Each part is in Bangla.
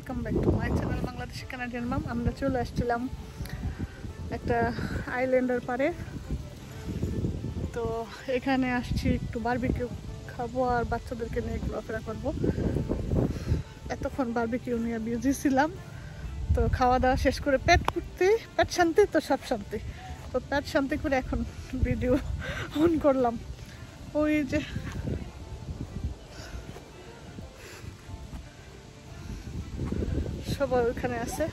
Welcome back to my channel Bangladeshi Canadian mom. আমরা চলে আসছিলাম একটা আইল্যান্ডের পারে। তো এখানে আসছি একটু বারবিকিউ খাবো আর বাচ্চাদেরকে নিয়ে ঘোরাফেরা করবো। এতক্ষণ বারবিকিউ নিয়ে বিজি ছিলাম, তো খাওয়া দাওয়া শেষ করে পেট শান্তি তো সব শান্তি। তো পেট শান্তি করে এখন ভিডিও অন করলাম। ওই যে সবাই ওইখানে আছে,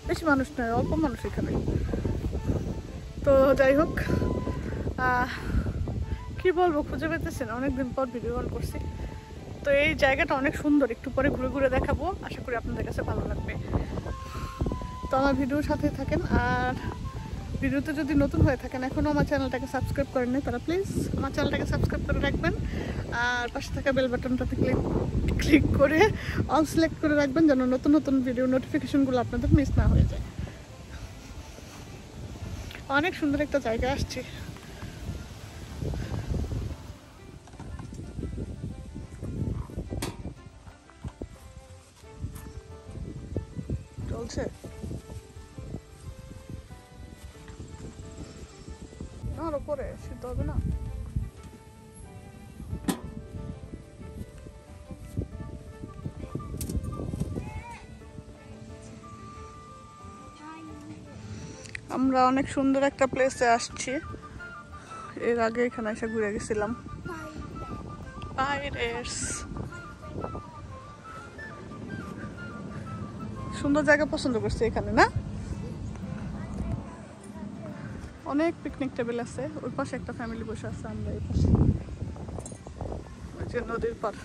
বেশি মানুষ নয়, অল্প মানুষ এখানে। তো যাই হোক, কি বলবো, খুঁজে পেতেছি না, অনেকদিন পর ভিডিও অন করছি। তো এই জায়গাটা অনেক সুন্দর, একটু পরে ঘুরে ঘুরে দেখাবো, আশা করি আপনাদের কাছে ভালো লাগবে। তো আমার ভিডিওর সাথে থাকেন, আর ভিডিওতে যদি নতুন হয়ে থাকেন, এখনও আমার চ্যানেলটাকে সাবস্ক্রাইব করেন নি তারা প্লিজ আমার চ্যানেলটাকে সাবস্ক্রাইব করে রাখবেন, আর পাশে থাকা বেল বাটনটাতে ক্লিক করে অল সিলেক্ট করে রাখবেন, যেন নতুন নতুন ভিডিও নোটিফিকেশনগুলো আপনাদের মিস না হয়ে যায়। অনেক সুন্দর একটা জায়গা আসছি। চলছে আরো পরে সিদ্ধ হবে না। আমরা অনেক সুন্দর একটা প্লেসে আসছি, এর আগে এখানে এসে ঘুরে গেছিলাম। পাইরেটস, সুন্দর জায়গা পছন্দ করছি এখানে, না? অনেক পিকনিক টেবিল আছে, ওই পাশে একটা ফ্যামিলি বসে আছে, আমরা এই পাশে, ওই যে নদীর পার।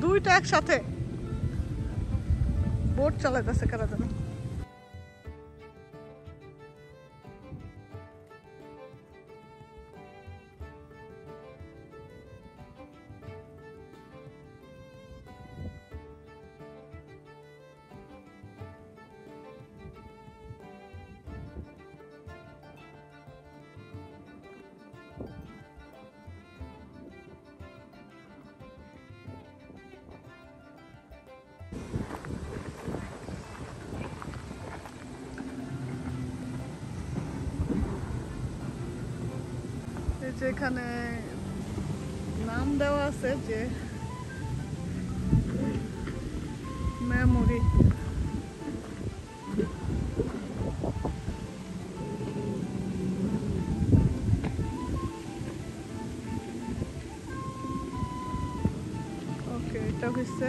দুইটা একসাথে বোট চালাইতেছে কারা জানে। এখানে নাম দেওয়া আছে যে মেমোরি। ওকে, এটা হচ্ছে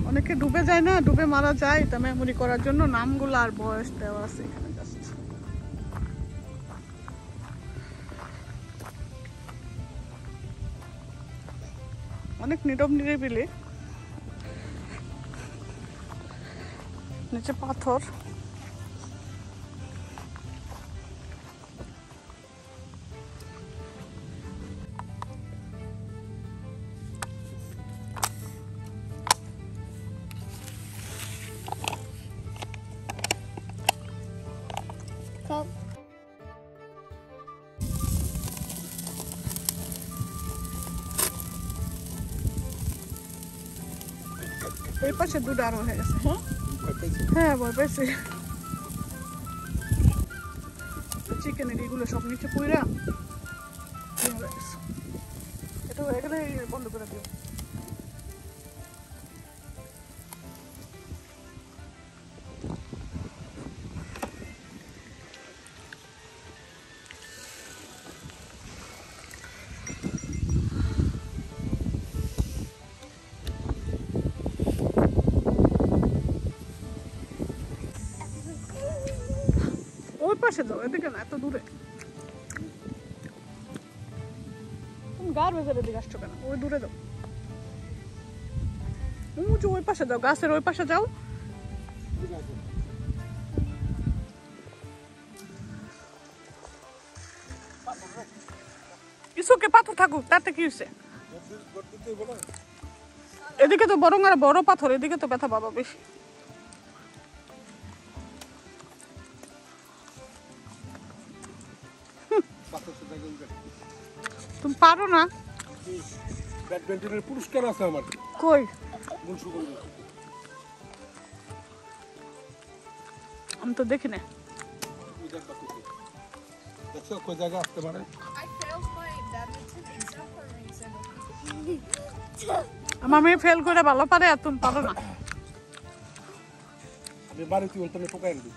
অনেকে ডুবে যায় না, ডুবে মারা যায়, এটা মেমোরি করার জন্য নামগুলো আর বয়স দেওয়া আছে এখানে। অনেক নীরব নিরিবিলি, নিচে পাথর। এই পাশে দুটো আরো হয়ে গেছে। হ্যাঁ, ভয় পাইছি। চিকেনের এগুলো সব নিচে পুইরা হয়ে গেছে। এটা হয়ে গেলে বন্ধ করে দিও। ওই পাশে যাও, এদিকে না, এত দূরে। তুমি গার ভেতরে দিকে আসছো কেন? ওই দূরে যাও, উঁচু ওই পাশে যাও, গাছের ওই পাশে যাও। কিছুকে পাথর থাকুক, তাতে কি হয়েছে? এদিকে তো বরং আর বড় পাথর, এদিকে তো ব্যথা পাবা বেশি। তুমি পারো না? ব্যাডমিন্টনের পুরস্কার আছে আমার। কই? আমি তো দেখি না। দেখছো কই জায়গা আসতে পারে? আমার মেয়ে ফেল করে ভালো পারে আর তুমি পারো না। আমি বাড়িতে ওখানে টোকাই আনবি।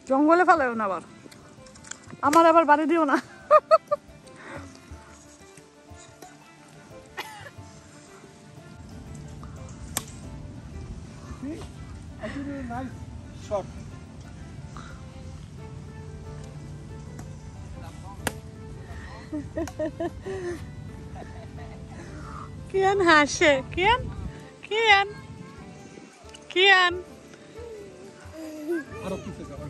জঙ্গলে ফেলাও না আবার, আমার আবার বাড়ি দিও না। Nice shot. কিয়ান হাসে, কিয়ান কিয়ান কিয়ান। আরো কিছু যাবে।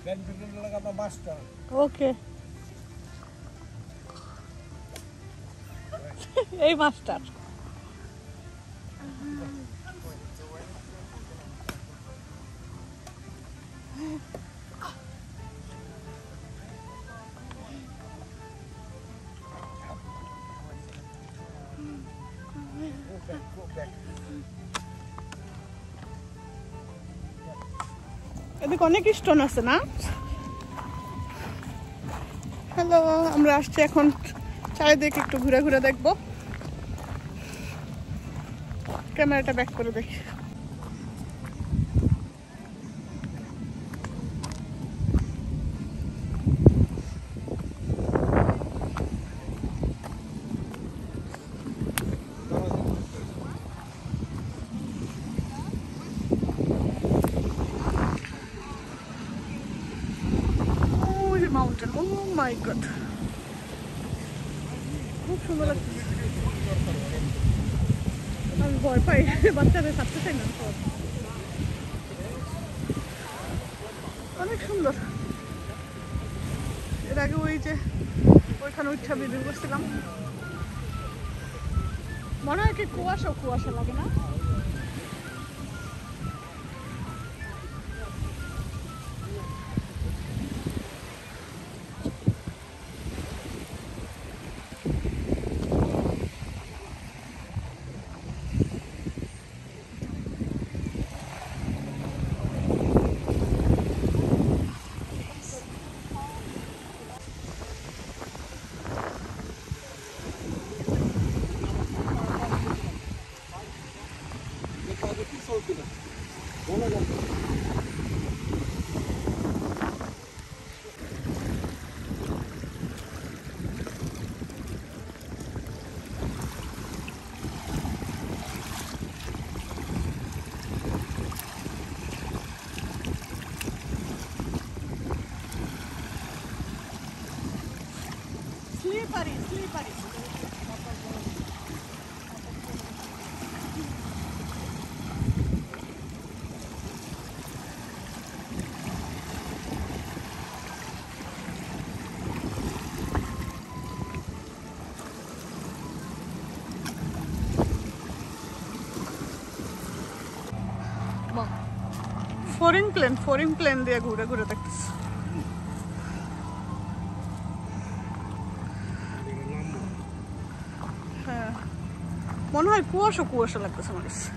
Badminton লাগাবা master. ওকে, এই মাস্টার। এদিকে অনেক স্টোন আছে না? হ্যালো, আমরা আসছি এখন চারিদিকে একটু ঘুরে ঘুরে দেখবো। ক্যামেরাটা ব্যাক করে দেখি। Mountain. Oh my god. খুব সুন্দর লাগছে। আমি ভয় পাই, বাচ্চাদের ছাড়তে চাই না। অনেক সুন্দর। এর আগে ওই যে ওইখানে উঠা ভিডিও করছিলাম, মনে হয় কি কুয়াশা কুয়াশা লাগে না? Slippery, slippery. ফরিং প্লেন দিয়ে ঘুরে ঘুরে দেখতেছি। হ্যাঁ, মনে হয় কুয়াশা কুয়াশা লাগতেছে আমার কাছে।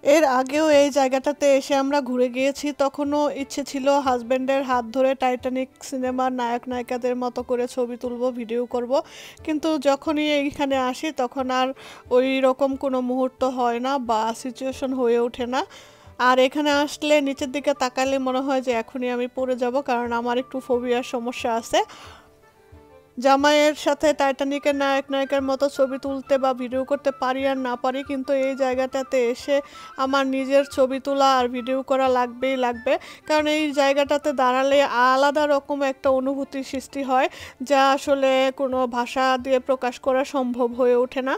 এর আগেও এই জায়গাটাতে এসে আমরা ঘুরে গিয়েছি, তখনও ইচ্ছে ছিল হাজব্যান্ডের হাত ধরে টাইটানিক সিনেমার নায়ক নায়িকাদের মতো করে ছবি তুলব, ভিডিও করব, কিন্তু যখনই এইখানে আসি তখন আর ওই রকম কোনো মুহূর্ত হয় না বা সিচুয়েশন হয়ে ওঠে না। আর এখানে আসলে নিচের দিকে তাকালে মনে হয় যে এখনই আমি পড়ে যাব, কারণ আমার একটু ফোবিয়ার সমস্যা আছে। জামাইয়ের সাথে টাইটানিকের নায়ক নায়িকার মতো ছবি তুলতে বা ভিডিও করতে পারি আর না পারি, কিন্তু এই জায়গাটাতে এসে আমার নিজের ছবি তোলা আর ভিডিও করা লাগবেই লাগবে, কারণ এই জায়গাটাতে দাঁড়ালে আলাদা রকম একটা অনুভূতির সৃষ্টি হয়, যা আসলে কোনো ভাষা দিয়ে প্রকাশ করা সম্ভব হয়ে ওঠে না।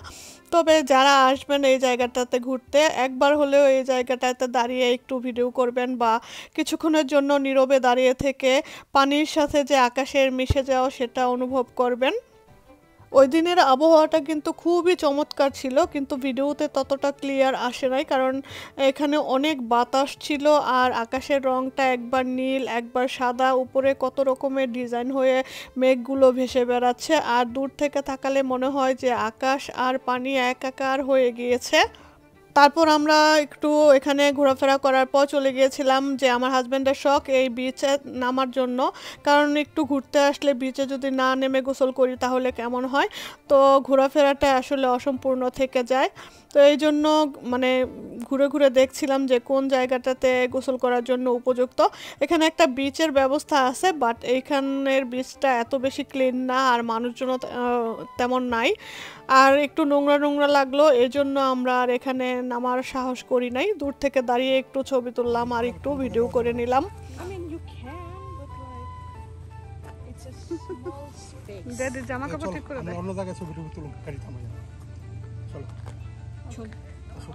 তবে যারা আসবেন এই জায়গাটাতে ঘুরতে, একবার হলেও এই জায়গাটাতে দাঁড়িয়ে একটু ভিডিও করবেন বা কিছুক্ষণের জন্য নীরবে দাঁড়িয়ে থেকে পানির সাথে যে আকাশের মিশে যাওয়া সেটা অনুভব করবেন। ওই দিনের আবহাওয়াটা কিন্তু খুবই চমৎকার ছিল, কিন্তু ভিডিওতে ততটা ক্লিয়ার আসে নাই, কারণ এখানে অনেক বাতাস ছিল আর আকাশের রংটা একবার নীল একবার সাদা, উপরে কত রকমের ডিজাইন হয়ে মেঘগুলো ভেসে বেড়াচ্ছে, আর দূর থেকে তাকালে মনে হয় যে আকাশ আর পানি একাকার হয়ে গিয়েছে। তারপর আমরা একটু এখানে ঘোরাফেরা করার পর চলে গিয়েছিলাম, যে আমার হাজব্যান্ডের শখ এই বিচে নামার জন্য, কারণ একটু ঘুরতে আসলে বিচে যদি না নেমে গোসল করি তাহলে কেমন হয়, তো ঘোরাফেরাটা আসলে অসম্পূর্ণ থেকে যায়। তো এই জন্য মানে ঘুরে ঘুরে দেখছিলাম যে কোন জায়গাটাতে গোসল করার জন্য উপযুক্ত। এখানে একটা বিচের ব্যবস্থা আছে, বাট এইখানের বিচটা এত বেশি ক্লিন না আর মানুষজনও তেমন নাই, আর একটু নোংরা নোংরা লাগলো, এই জন্য আমরা আর এখানে নামার সাহস করি নাই। দূর থেকে দাঁড়িয়ে একটু ছবি তুললাম আর একটু ভিডিও করে নিলাম। I mean, you can, but like, it's a small space. Daddy জামা কাপড় ঠিক করে আমরা দেয়। অন্য জায়গায় ছবি টবি তুলুন, গাড়ি থামাই। চলো চল। আসো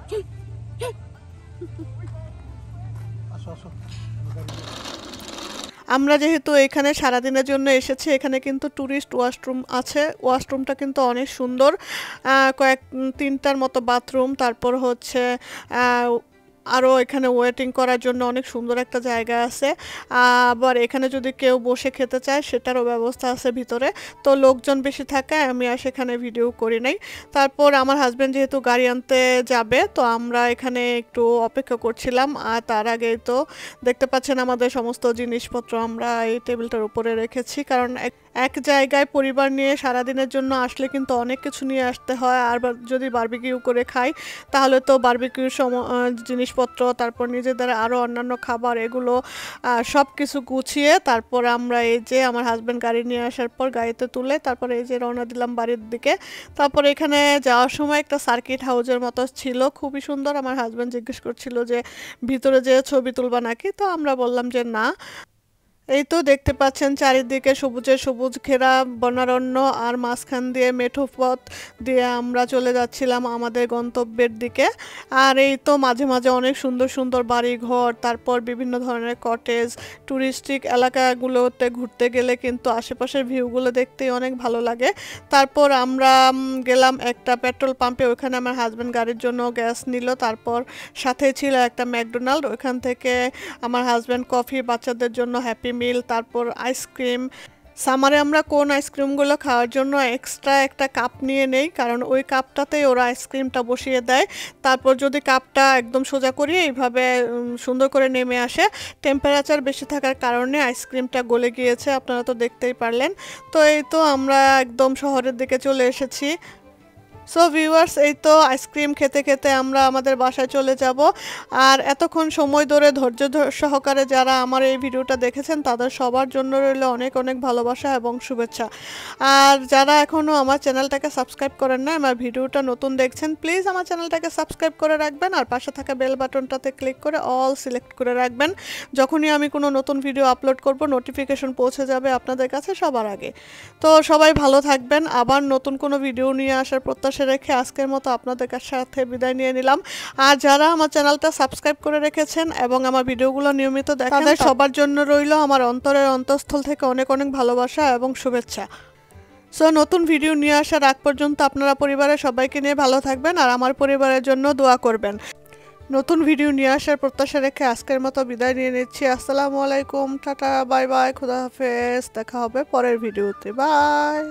আসো আসো আমরা যেহেতু এখানে সারাদিনের জন্য এসেছি, এখানে কিন্তু ট্যুরিস্ট ওয়াশরুম আছে, ওয়াশরুমটা কিন্তু অনেক সুন্দর, তিনটার মতো বাথরুম, তারপর হচ্ছে আরও এখানে ওয়েটিং করার জন্য অনেক সুন্দর একটা জায়গা আছে, আবার এখানে যদি কেউ বসে খেতে চায় সেটারও ব্যবস্থা আছে ভিতরে। তো লোকজন বেশি থাকায় আমি আর সেখানে ভিডিও করি নাই। তারপর আমার হাজব্যান্ড যেহেতু গাড়ি আনতে যাবে, তো আমরা এখানে একটু অপেক্ষা করছিলাম, আর তার আগেই তো দেখতে পাচ্ছেন আমাদের সমস্ত জিনিসপত্র আমরা এই টেবিলটার উপরে রেখেছি, কারণ এক জায়গায় পরিবার নিয়ে সারাদিনের জন্য আসলে কিন্তু অনেক কিছু নিয়ে আসতে হয়, আর যদি বারবিকিউ করে খাই তাহলে তো বারবিকিউর জিনিসপত্র, তারপর নিজেদের আরও অন্যান্য খাবার, এগুলো সব কিছু গুছিয়ে তারপর আমরা এই যে আমার হাজব্যান্ড গাড়ি নিয়ে আসার পর গাড়িতে তুলে তারপর এই যে রওনা দিলাম বাড়ির দিকে। তারপর এখানে যাওয়ার সময় একটা সার্কিট হাউসের মতো ছিল, খুবই সুন্দর। আমার হাজব্যান্ড জিজ্ঞেস করছিল যে ভিতরে যে ছবি তুলবা নাকি, তো আমরা বললাম যে না। এই তো দেখতে পাচ্ছেন চারিদিকে সবুজে সবুজ ঘেরা বনারণ্য, আর মাঝখান দিয়ে মেঠো পথ দিয়ে আমরা চলে যাচ্ছিলাম আমাদের গন্তব্যের দিকে। আর এই তো মাঝে মাঝে অনেক সুন্দর সুন্দর বাড়ি ঘর, তারপর বিভিন্ন ধরনের কটেজ। ট্যুরিস্টিক এলাকাগুলোতে ঘুরতে গেলে কিন্তু আশেপাশের ভিউগুলো দেখতেই অনেক ভালো লাগে। তারপর আমরা গেলাম একটা পেট্রোল পাম্পে, ওইখানে আমার হাজব্যান্ড গাড়ির জন্য গ্যাস নিল, তারপর সাথে ছিল একটা ম্যাকডোনাল্ড, ওইখান থেকে আমার হাজব্যান্ড কফি, বাচ্চাদের জন্য হ্যাপি মিল, তারপর আইসক্রিম। সামারে আমরা কোন আইসক্রিমগুলো খাওয়ার জন্য এক্সট্রা একটা কাপ নিয়ে নেই, কারণ ওই কাপটাতেই ওরা আইসক্রিমটা বসিয়ে দেয়, তারপর যদি কাপটা একদম সোজা করি এইভাবে সুন্দর করে নেমে আসে। টেম্পারেচার বেশি থাকার কারণে আইসক্রিমটা গলে গিয়েছে, আপনারা তো দেখতেই পারলেন। তো এই তো আমরা একদম শহরের দিকে চলে এসেছি। সো ভিউয়ার্স, এই তো আইসক্রিম খেতে খেতে আমরা আমাদের বাসায় চলে যাব। আর এতক্ষণ সময় ধরে ধৈর্য সহকারে যারা আমার এই ভিডিওটা দেখেছেন তাদের সবার জন্য রইল অনেক অনেক ভালোবাসা এবং শুভেচ্ছা। আর যারা এখনও আমার চ্যানেলটাকে সাবস্ক্রাইব করেন না, আমার ভিডিওটা নতুন দেখছেন, প্লিজ আমার চ্যানেলটাকে সাবস্ক্রাইব করে রাখবেন, আর পাশে থাকা বেল বাটনটাতে ক্লিক করে অল সিলেক্ট করে রাখবেন। যখনই আমি কোনো নতুন ভিডিও আপলোড করব নোটিফিকেশন পৌঁছে যাবে আপনাদের কাছে সবার আগে। তো সবাই ভালো থাকবেন, আবার নতুন কোনো ভিডিও নিয়ে আসার প্রত্যাশা রেখে আজকের মতো আপনাদের সাথে বিদায় নিয়ে নিলাম। আর যারা আমার চ্যানেলটা সাবস্ক্রাইব করে রেখেছেন এবং আমার ভিডিওগুলো নিয়মিত দেখেন, তাদের সবার জন্য রইল আমার অন্তরের অন্তঃস্থল থেকে অনেক অনেক ভালোবাসা এবং শুভেচ্ছা। সো নতুন ভিডিও নিয়ে আসার আগ পর্যন্ত আপনারা পরিবারের সবাইকে নিয়ে ভালো থাকবেন আর আমার পরিবারের জন্য দোয়া করবেন। নতুন ভিডিও নিয়ে আসার প্রত্যাশা রেখে আজকের মতো বিদায় নিয়ে নিচ্ছি। আসসালামু আলাইকুম, টাটা, বাই বাই, খুদা হাফেজ, দেখা হবে পরের ভিডিওতে, বাই।